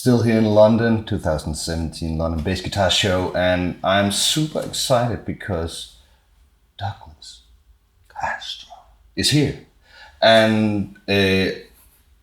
still here in London, 2017 London Bass Guitar Show, and I'm super excited because Douglas Castro is here. And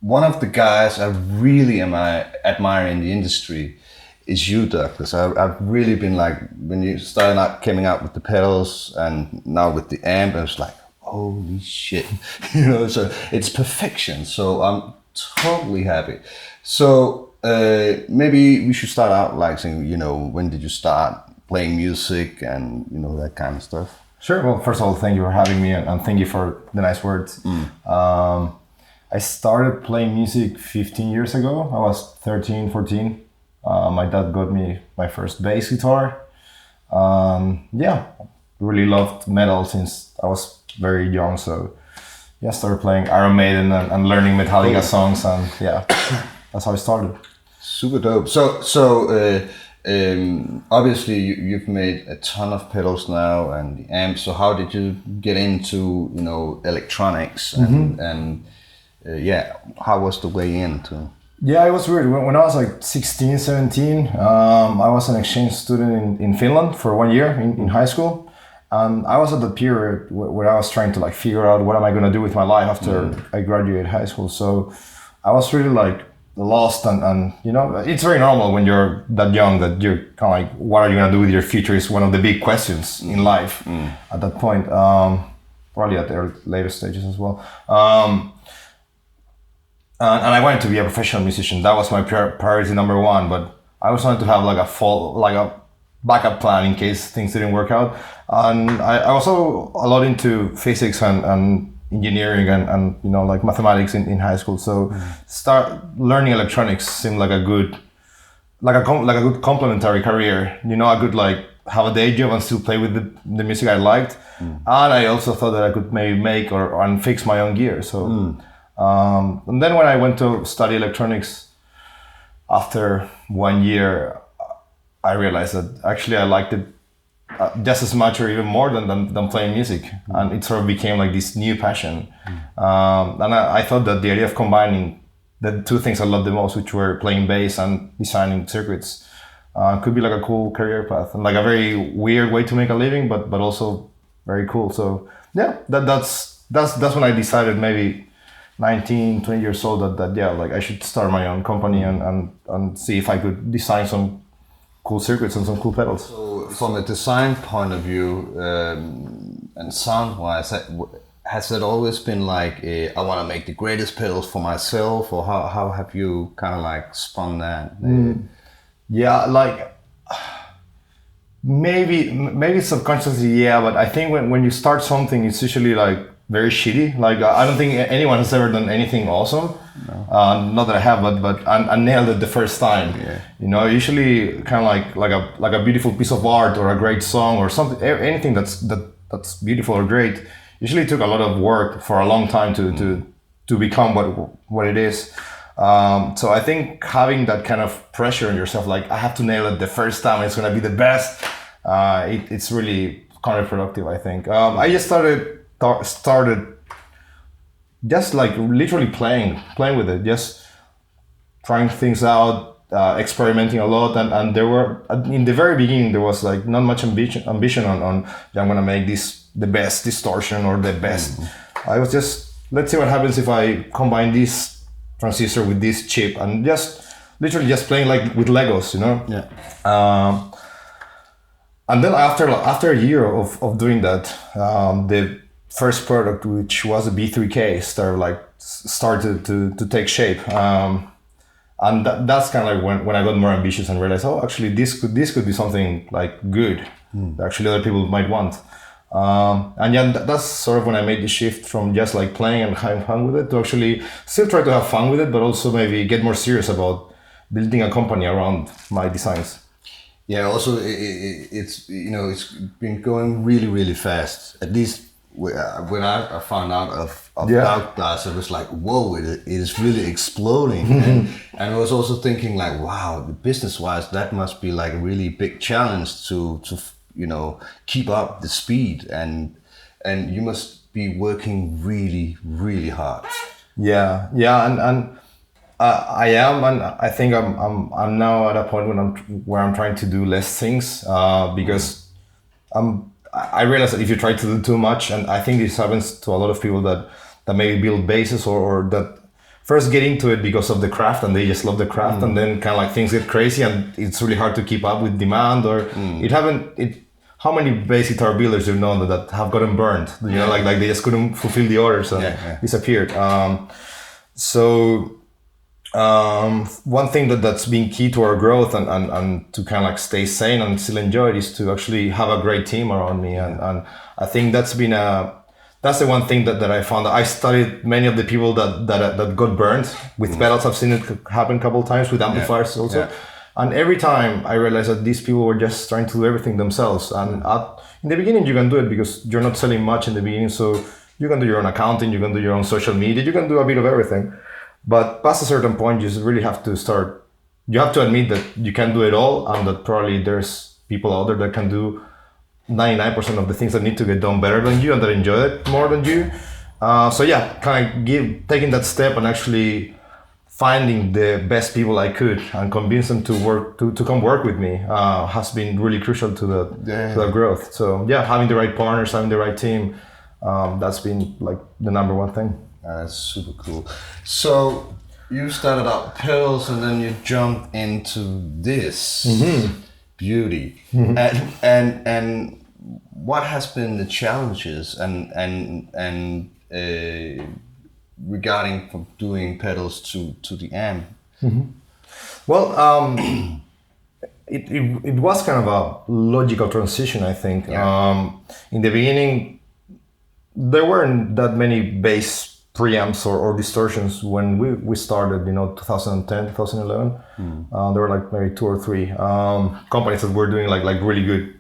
one of the guys I really admire in the industry is you, Douglas. I've really been like, when you started out coming out with the pedals and now with the amp, I was like, holy shit, so it's perfection. So I'm totally happy. So maybe we should start out like saying, when did you start playing music and, that kind of stuff? Sure. Well, first of all, thank you for having me and thank you for the nice words. I started playing music 15 years ago. I was 13, 14. My dad got me my first bass guitar. Really loved metal since I was very young. So yeah, started playing Iron Maiden and learning Metallica songs, and yeah, that's how I started. Super dope. So obviously you've made a ton of pedals now and the amps. So how did you get into electronics and how was the way into? Yeah, it was weird. When I was like 16, 17, I was an exchange student in Finland for 1 year in high school. And I was at the period where I was trying to like figure out what am I going to do with my life after I graduated high school. So I was really like lost and it's very normal when you're that young that you're kind of like, what are you going to do with your future is one of the big questions in life at that point. Probably at the later stages as well. And I wanted to be a professional musician. That was my priority number one. But I always wanted to have like a backup plan in case things didn't work out. And I was also a lot into physics and engineering and like mathematics in high school. So start learning electronics seemed like a good complementary career. I could like have a day job and still play with the music I liked. And I also thought that I could maybe make and fix my own gear. So. And then when I went to study electronics, after 1 year, I realized that actually I liked it just as much or even more than playing music. And it sort of became like this new passion. And I thought that the idea of combining the two things I loved the most, which were playing bass and designing circuits, could be like a cool career path and like a very weird way to make a living, but also very cool. So yeah, that's when I decided maybe 19, 20 years old that I should start my own company and see if I could design some cool circuits and some cool pedals. So from a design point of view and sound wise, has it always been like I want to make the greatest pedals for myself, or how have you kind of like spun that? Yeah, like maybe subconsciously, yeah, but I think when you start something, it's usually like very shitty. Like I don't think anyone has ever done anything awesome. No. Not that I have, but I nailed it the first time. Yeah. Usually kind of like a beautiful piece of art or a great song or something. Anything that's beautiful or great usually took a lot of work for a long time to become what it is. So I think having that kind of pressure on yourself, like I have to nail it the first time, it's gonna be the best. It's really counterproductive, I think. I just started just like literally playing with it, just trying things out, experimenting a lot, and there were in the very beginning there was like not much ambition on I'm gonna make this the best distortion or the best. I was just, let's see what happens if I combine this transistor with this chip, and just literally just playing like with Legos, and then after a year of doing that, the first product, which was a B3K, started to take shape, and that's kind of like when I got more ambitious and realized, oh, actually this could be something like good that actually other people might want, and yeah, that's sort of when I made the shift from just like playing and having fun with it to actually still try to have fun with it, but also maybe get more serious about building a company around my designs. Yeah, also it's been going really, really fast. At least when I found out of Darkglass, it was like, whoa, it is really exploding. And I was also thinking like, wow, business-wise, that must be like a really big challenge to keep up the speed, and you must be working really, really hard. Yeah, and I am, and I think I'm now at a point where I'm trying to do less things because I realize that if you try to do too much, and I think this happens to a lot of people that maybe build bases or that first get into it because of the craft and they just love the craft, and then kind of like things get crazy and it's really hard to keep up with demand, or how many bass guitar builders do you know that have gotten burned? You know, like they just couldn't fulfill the orders and disappeared. One thing that's been key to our growth and to kind of like stay sane and still enjoy it is to actually have a great team around me. And I think that's the one thing that I found. I studied many of the people that got burned with pedals. I've seen it happen a couple of times with amplifiers also. Yeah. And every time I realized that these people were just trying to do everything themselves. And in the beginning, you can do it because you're not selling much in the beginning. So you can do your own accounting, you can do your own social media, you can do a bit of everything. But past a certain point, you really have to start. You have to admit that you can do it all, and that probably there's people out there that can do 99% of the things that need to get done better than you and that enjoy it more than you. So yeah, kind of taking that step and actually finding the best people I could and convince them to come work with me has been really crucial to the growth. So yeah, having the right partners, having the right team, that's been like the number one thing. That's super cool. So you started out pedals and then you jumped into this beauty. And what has been the challenges and regarding from doing pedals to the amp? Well, it was kind of a logical transition, I think. In the beginning, there weren't that many bass preamps or distortions when we started, 2010, 2011. There were like maybe 2 or 3 companies that were doing like really good,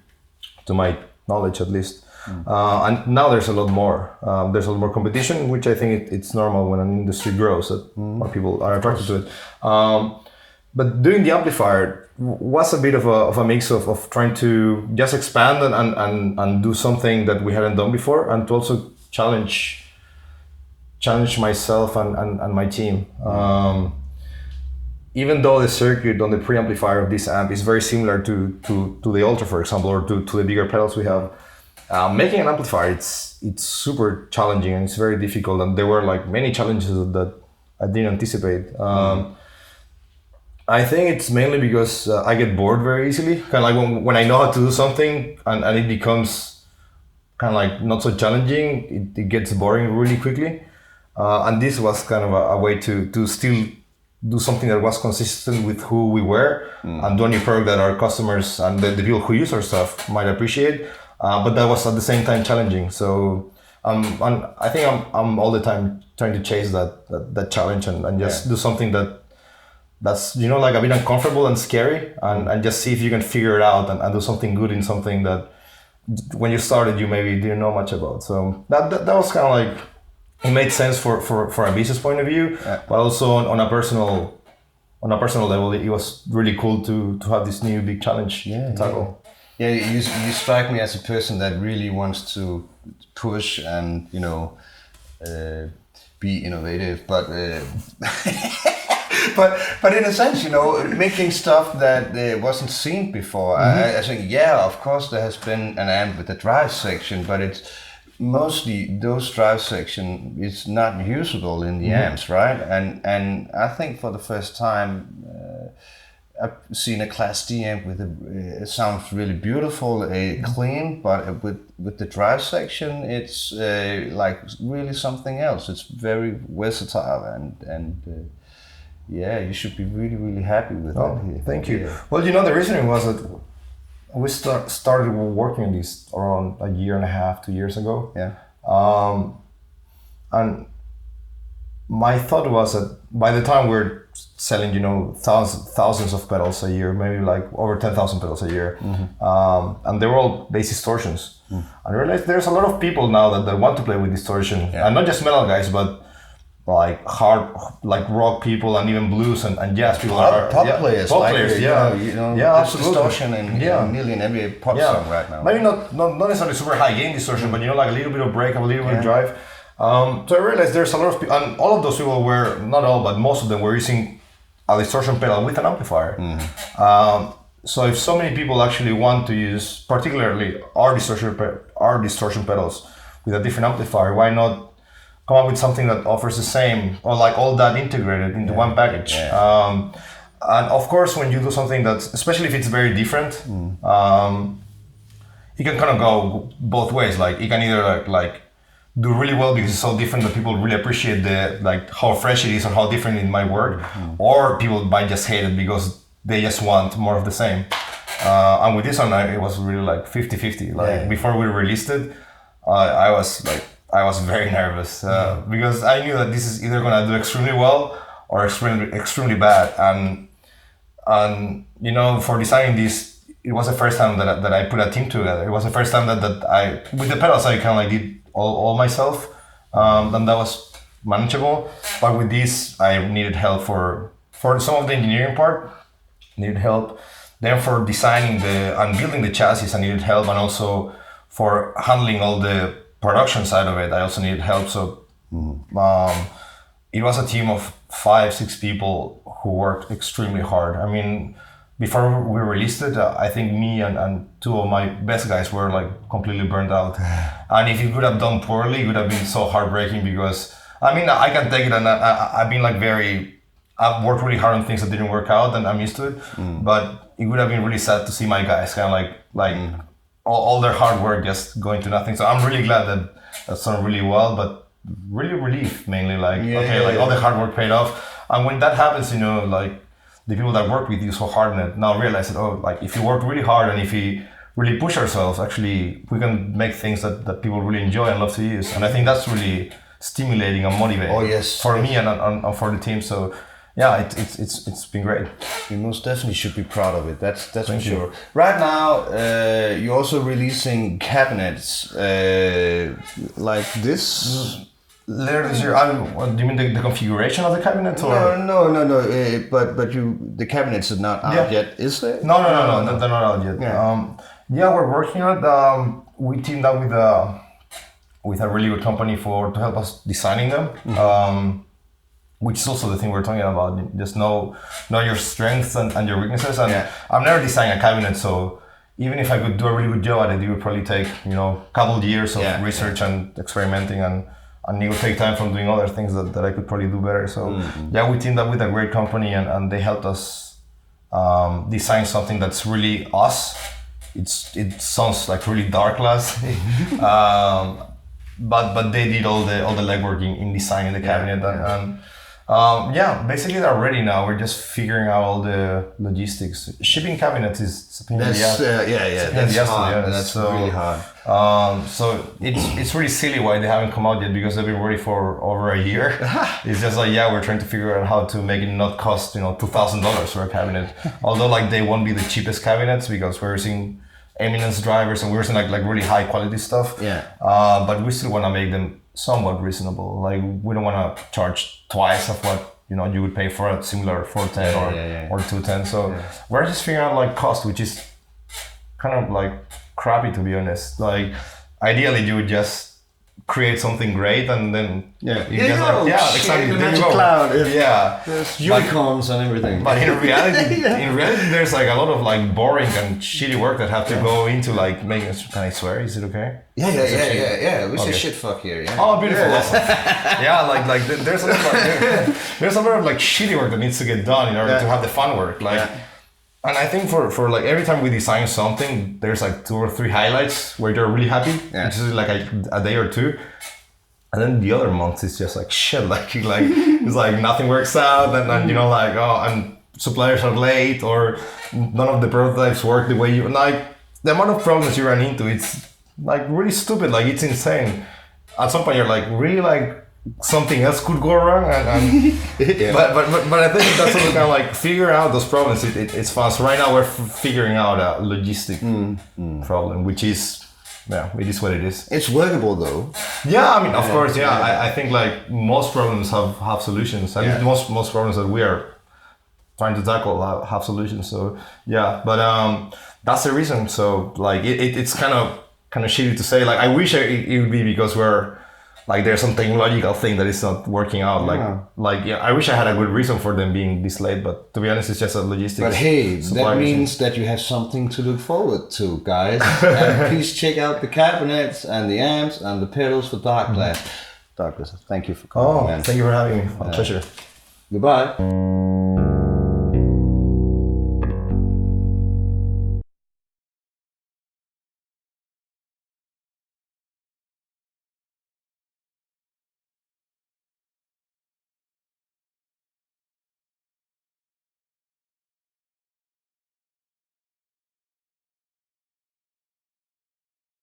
to my knowledge at least. And now there's a lot more. There's a lot more competition, which I think it's normal when an industry grows, that more people are attracted to it. But doing the amplifier was a bit of a mix of trying to just expand and do something that we hadn't done before, and to also challenge myself and my team. Even though the circuit on the preamplifier of this amp is very similar to the Ultra, for example, or to the bigger pedals we have, making an amplifier, it's super challenging and it's very difficult. And there were like many challenges that I didn't anticipate. I think it's mainly because I get bored very easily. Kind of like when I know how to do something and it becomes kind of like not so challenging, it gets boring really quickly. And this was kind of a way to still do something that was consistent with who we were and do a new product that our customers and the people who use our stuff might appreciate. But that was at the same time challenging. So I think I'm all the time trying to chase that challenge and just do something that's like a bit uncomfortable and scary and just see if you can figure it out and do something good in something that when you started you maybe didn't know much about. So that was kind of like, it made sense for a business point of view, but also on a personal level, it was really cool to have this new big challenge to tackle. Yeah, you strike me as a person that really wants to push and be innovative, but but in a sense, making stuff that wasn't seen before. I think, of course, there has been an amp with a drive section, but it's mostly those drive section is not usable in the amps, right? And I think for the first time I've seen a Class D amp with it sounds really beautiful, clean, but with the drive section, it's like really something else. It's very versatile and you should be really, really happy with that. Thank you. Well, the reason was that we started working on this around a year and a half, 2 years ago. And my thought was that by the time we're selling, thousands of pedals a year, maybe like over 10,000 pedals a year, and they were all bass distortions. I realized there's a lot of people now that want to play with distortion, and not just metal guys, but like hard, like rock people and even blues and jazz people. Pop players, absolutely. Distortion in nearly in every pop song right now. Maybe not necessarily super high gain distortion, but like a little bit of break, a little bit of drive. So I realized there's a lot of people, and all of those people were, not all, but most of them were using a distortion pedal with an amplifier. So if so many people actually want to use, particularly our distortion pedals with a different amplifier, why not come up with something that offers the same, or like all that integrated into one package? And of course, when you do something that's, especially if it's very different, it can kind of go both ways. Like it can either like do really well because it's so different that people really appreciate the like how fresh it is or how different it might work, or people might just hate it because they just want more of the same. And with this one, it was really like 50-50. Like before we released it, I was very nervous because I knew that this is either gonna do extremely well or extremely bad. And you know, for designing this, it was the first time that I put a team together. It was the first time that I, with the pedals, I kind of like did all myself, and that was manageable. But with this, I needed help for some of the engineering part. Needed help. Then for designing and building the chassis, I needed help, and also for handling all the production side of it, I also needed help. So it was a team of 5-6 people who worked extremely hard. I mean, before we released it, I think me and 2 of my best guys were like completely burned out. And if it would have done poorly, it would have been so heartbreaking because, I mean, I can take it, and I've been like I've worked really hard on things that didn't work out, and I'm used to it. But it would have been really sad to see my guys kind of like all their hard work just going to nothing. So I'm really glad that that's done really well, but really relief mainly. All the hard work paid off. And when that happens, you know, like the people that work with you so hard on it now realize that, like if you work really hard and if we really push ourselves, actually we can make things that people really enjoy and love to use. And I think that's really stimulating and motivating. Oh yes, for me and for the team. So yeah, it's been great. You most definitely should be proud of it. That's for sure. Right now, you're also releasing cabinets like this. Later this year. Do you mean the configuration of the cabinet? Or? No. But the cabinets are not out yet, is there? No, they're not out yet. Yeah, we're working on it. We teamed up with a really good company to help us designing them. Which is also the thing we're talking about. Just know your strengths and your weaknesses. And I've never designed a cabinet, so even if I could do a really good job at it, it would probably take a couple of years of research and experimenting, and it would take time from doing other things that I could probably do better. So we teamed up with a great company, and they helped us design something that's really us. It sounds like really Darkglass, but they did all the legwork in designing the cabinet and basically they're ready now. We're just figuring out all the logistics. Shipping cabinets is that's hard. That's really hard. So it's really silly why they haven't come out yet, because they've been ready for over a year. It's just like we're trying to figure out how to make it not cost $2,000 for a cabinet. Although like they won't be the cheapest cabinets because we're using Eminence drivers and we're using like really high quality stuff. But we still want to make them somewhat reasonable. Like we don't want to charge twice of what you would pay for a similar 410 or 210. So we're just figuring out like cost, which is kind of like crappy, to be honest. Like ideally you would just create something great and then exactly. The magic cloud. There's unicorns and everything. But in reality, there's like a lot of like boring and shitty work that have to go into like making. Can I swear? Is it okay? Yeah. We say shit fuck here. Yeah. Oh, beautiful. Awesome. Like there's a lot of like shitty work that needs to get done in order to have the fun work. And I think for like every time we design something, there's like 2 or 3 highlights where you're really happy, which is like a day or 2. And then the other months it's just like shit, like it's like nothing works out, and and suppliers are late, or none of the prototypes work the way you like. The amount of problems you run into, it's like really stupid, like it's insane. At some point you're like really like something else could go wrong, and but I think that's also kind of like figuring out those problems. It's fun. So right now we're figuring out a logistic problem, which is it is what it is. It's workable though. Yeah, I mean, of course, I think like most problems have solutions. I mean, most problems that we are trying to tackle have solutions. So but that's the reason. So like it's kind of shitty to say. Like I wish it would be because we're like there's some technological thing that is not working out. I wish I had a good reason for them being this late, but to be honest, it's just a logistics. But hey, supply that issue. means that you have something to look forward to, guys. And please check out the cabinets and the amps and the pedals for Darkglass. Douglas, thank you for coming, man. Thank you for having me. My pleasure. Goodbye.